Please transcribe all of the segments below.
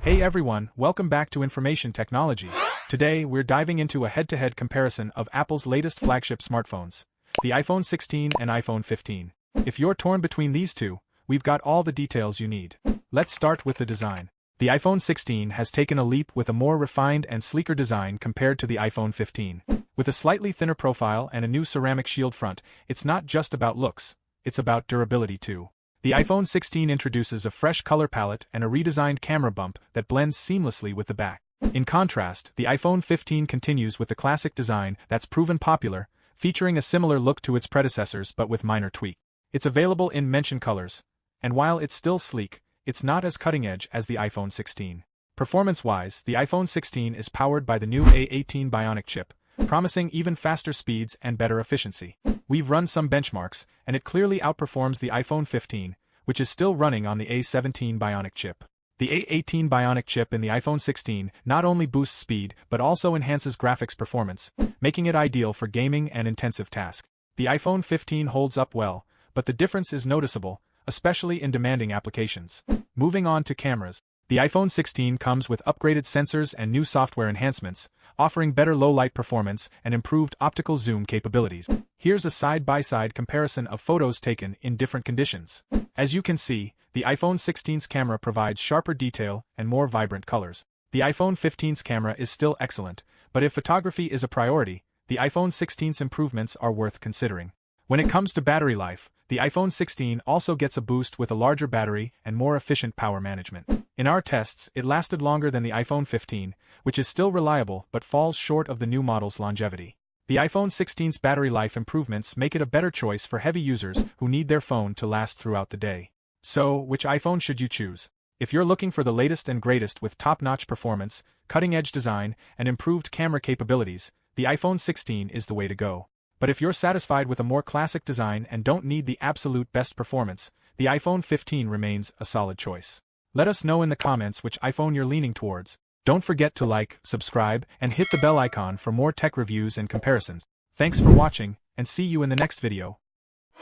Hey everyone, welcome back to Information Technology. Today, we're diving into a head-to-head comparison of Apple's latest flagship smartphones, the iPhone 16 and iPhone 15. If you're torn between these two, we've got all the details you need. Let's start with the design. The iPhone 16 has taken a leap with a more refined and sleeker design compared to the iPhone 15. With a slightly thinner profile and a new ceramic shield front, it's not just about looks, it's about durability too. The iPhone 16 introduces a fresh color palette and a redesigned camera bump that blends seamlessly with the back. In contrast, the iPhone 15 continues with the classic design that's proven popular, featuring a similar look to its predecessors but with minor tweaks. It's available in mentioned colors, and while it's still sleek, it's not as cutting-edge as the iPhone 16. Performance-wise, the iPhone 16 is powered by the new A18 Bionic chip, promising even faster speeds and better efficiency. We've run some benchmarks, and it clearly outperforms the iPhone 15, which is still running on the A17 Bionic chip. The A18 Bionic chip in the iPhone 16 not only boosts speed but also enhances graphics performance, making it ideal for gaming and intensive tasks. The iPhone 15 holds up well, but the difference is noticeable, especially in demanding applications. Moving on to cameras. The iPhone 16 comes with upgraded sensors and new software enhancements, offering better low-light performance and improved optical zoom capabilities. Here's a side-by-side comparison of photos taken in different conditions. As you can see, the iPhone 16's camera provides sharper detail and more vibrant colors. The iPhone 15's camera is still excellent, but if photography is a priority, the iPhone 16's improvements are worth considering. When it comes to battery life, the iPhone 16 also gets a boost with a larger battery and more efficient power management. In our tests, it lasted longer than the iPhone 15, which is still reliable but falls short of the new model's longevity. The iPhone 16's battery life improvements make it a better choice for heavy users who need their phone to last throughout the day. So, which iPhone should you choose? If you're looking for the latest and greatest with top-notch performance, cutting-edge design, and improved camera capabilities, the iPhone 16 is the way to go. But if you're satisfied with a more classic design and don't need the absolute best performance, the iPhone 15 remains a solid choice. Let us know in the comments which iPhone you're leaning towards. Don't forget to like, subscribe, and hit the bell icon for more tech reviews and comparisons. Thanks for watching, and see you in the next video.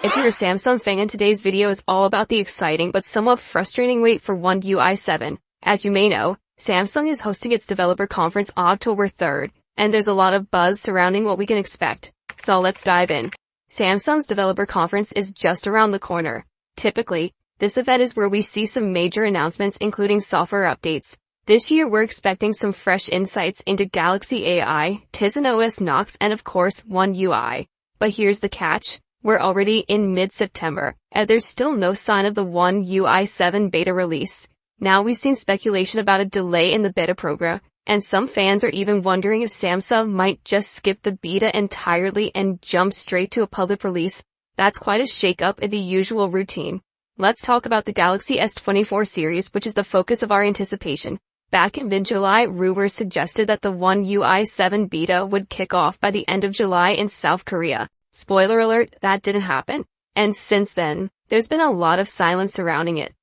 If you're a Samsung fan, today's video is all about the exciting but somewhat frustrating wait for One UI 7. As you may know, Samsung is hosting its developer conference October 3rd, and there's a lot of buzz surrounding what we can expect. So let's dive in. Samsung's developer conference is just around the corner. Typically, this event is where we see some major announcements including software updates. This year we're expecting some fresh insights into Galaxy AI, Tizen OS Knox, and of course One UI. But here's the catch. We're already in mid-September, and there's still no sign of the One UI 7 beta release. Now we've seen speculation about a delay in the beta program, and some fans are even wondering if Samsung might just skip the beta entirely and jump straight to a public release. That's quite a shake-up in the usual routine. Let's talk about the Galaxy S24 series, which is the focus of our anticipation. Back in mid-July, rumors suggested that the One UI 7 beta would kick off by the end of July in South Korea. Spoiler alert, that didn't happen. And since then, there's been a lot of silence surrounding it.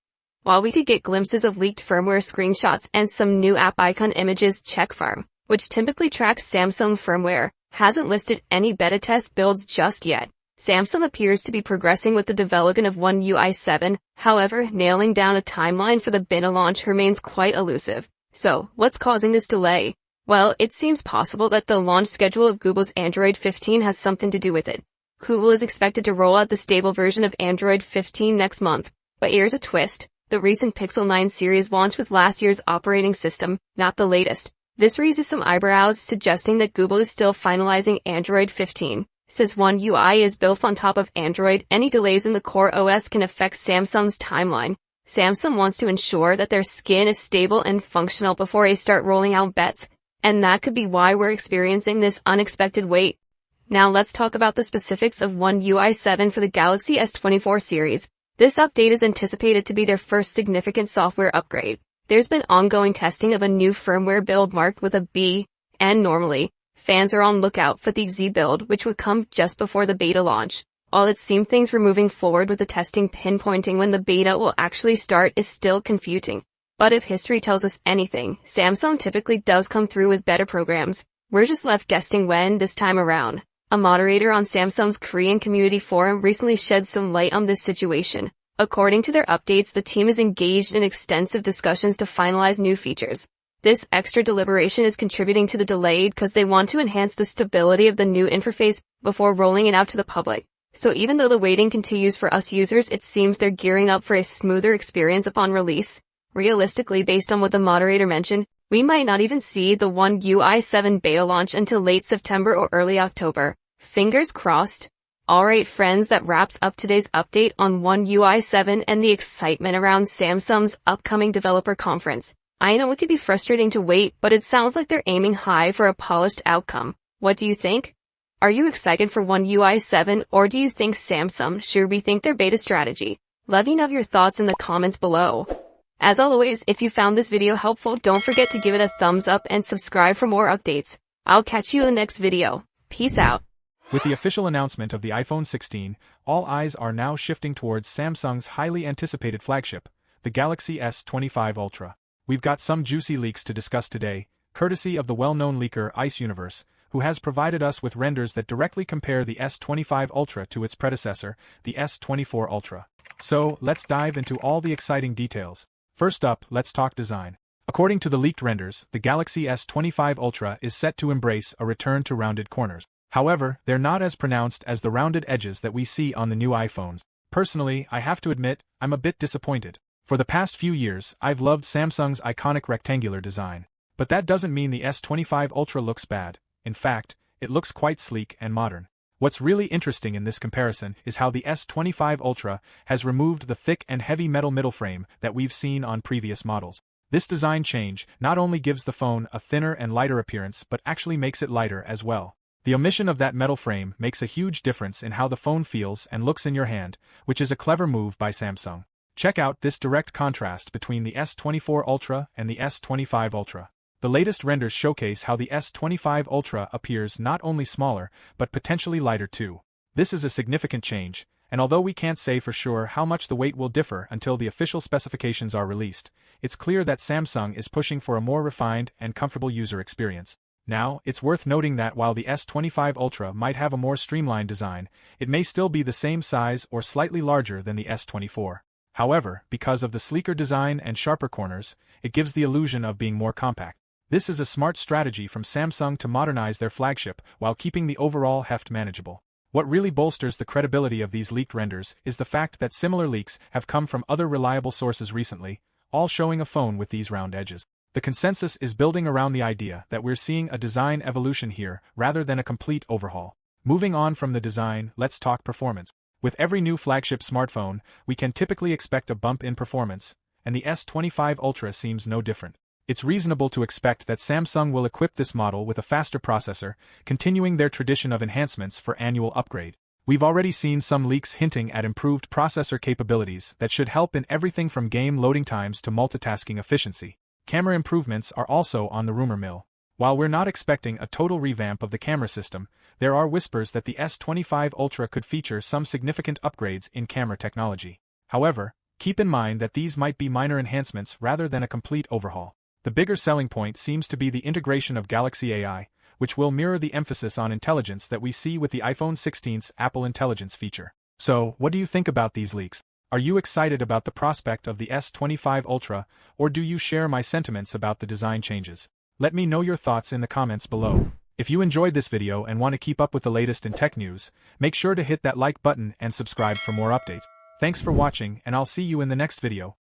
While we could get glimpses of leaked firmware screenshots and some new app icon images, Checkfarm, which typically tracks Samsung firmware, hasn't listed any beta test builds just yet. Samsung appears to be progressing with the development of One UI 7, however, nailing down a timeline for the beta launch remains quite elusive. So, what's causing this delay? Well, it seems possible that the launch schedule of Google's Android 15 has something to do with it. Google is expected to roll out the stable version of Android 15 next month. But here's a twist. The recent Pixel 9 series launched with last year's operating system, not the latest. This raises some eyebrows, suggesting that Google is still finalizing Android 15. Since One UI is built on top of Android, any delays in the core OS can affect Samsung's timeline. Samsung wants to ensure that their skin is stable and functional before they start rolling out bets, and that could be why we're experiencing this unexpected wait. Now let's talk about the specifics of One UI 7 for the Galaxy S24 series. This update is anticipated to be their first significant software upgrade. There's been ongoing testing of a new firmware build marked with a B, and normally, fans are on lookout for the Z build, which would come just before the beta launch. All it seemed things were moving forward with the testing, pinpointing when the beta will actually start is still confusing. But if history tells us anything, Samsung typically does come through with better programs. We're just left guessing when this time around. A moderator on Samsung's Korean community forum recently shed some light on this situation. According to their updates, the team is engaged in extensive discussions to finalize new features. This extra deliberation is contributing to the delay because they want to enhance the stability of the new interface before rolling it out to the public. So even though the waiting continues for us users, it seems they're gearing up for a smoother experience upon release. Realistically, based on what the moderator mentioned, we might not even see the One UI 7 beta launch until late September or early October. Fingers crossed. Alright friends, that wraps up today's update on One UI 7 and the excitement around Samsung's upcoming developer conference. I know it could be frustrating to wait, but it sounds like they're aiming high for a polished outcome. What do you think? Are you excited for One UI 7, or do you think Samsung should rethink their beta strategy? Let me know your thoughts in the comments below. As always, if you found this video helpful, don't forget to give it a thumbs up and subscribe for more updates. I'll catch you in the next video. Peace out. With the official announcement of the iPhone 16, all eyes are now shifting towards Samsung's highly anticipated flagship, the Galaxy S25 Ultra. We've got some juicy leaks to discuss today, courtesy of the well-known leaker Ice Universe, who has provided us with renders that directly compare the S25 Ultra to its predecessor, the S24 Ultra. So, let's dive into all the exciting details. First up, let's talk design. According to the leaked renders, the Galaxy S25 Ultra is set to embrace a return to rounded corners. However, they're not as pronounced as the rounded edges that we see on the new iPhones. Personally, I have to admit, I'm a bit disappointed. For the past few years, I've loved Samsung's iconic rectangular design. But that doesn't mean the S25 Ultra looks bad. In fact, it looks quite sleek and modern. What's really interesting in this comparison is how the S25 Ultra has removed the thick and heavy metal middle frame that we've seen on previous models. This design change not only gives the phone a thinner and lighter appearance but actually makes it lighter as well. The omission of that metal frame makes a huge difference in how the phone feels and looks in your hand, which is a clever move by Samsung. Check out this direct contrast between the S24 Ultra and the S25 Ultra. The latest renders showcase how the S25 Ultra appears not only smaller, but potentially lighter too. This is a significant change, and although we can't say for sure how much the weight will differ until the official specifications are released, it's clear that Samsung is pushing for a more refined and comfortable user experience. Now, it's worth noting that while the S25 Ultra might have a more streamlined design, it may still be the same size or slightly larger than the S24. However, because of the sleeker design and sharper corners, it gives the illusion of being more compact. This is a smart strategy from Samsung to modernize their flagship while keeping the overall heft manageable. What really bolsters the credibility of these leaked renders is the fact that similar leaks have come from other reliable sources recently, all showing a phone with these round edges. The consensus is building around the idea that we're seeing a design evolution here rather than a complete overhaul. Moving on from the design, let's talk performance. With every new flagship smartphone, we can typically expect a bump in performance, and the S25 Ultra seems no different. It's reasonable to expect that Samsung will equip this model with a faster processor, continuing their tradition of enhancements for annual upgrade. We've already seen some leaks hinting at improved processor capabilities that should help in everything from game loading times to multitasking efficiency. Camera improvements are also on the rumor mill. While we're not expecting a total revamp of the camera system, there are whispers that the S25 Ultra could feature some significant upgrades in camera technology. However, keep in mind that these might be minor enhancements rather than a complete overhaul. The bigger selling point seems to be the integration of Galaxy AI, which will mirror the emphasis on intelligence that we see with the iPhone 16's Apple Intelligence feature. So, what do you think about these leaks? Are you excited about the prospect of the S25 Ultra, or do you share my sentiments about the design changes? Let me know your thoughts in the comments below. If you enjoyed this video and want to keep up with the latest in tech news, make sure to hit that like button and subscribe for more updates. Thanks for watching, and I'll see you in the next video.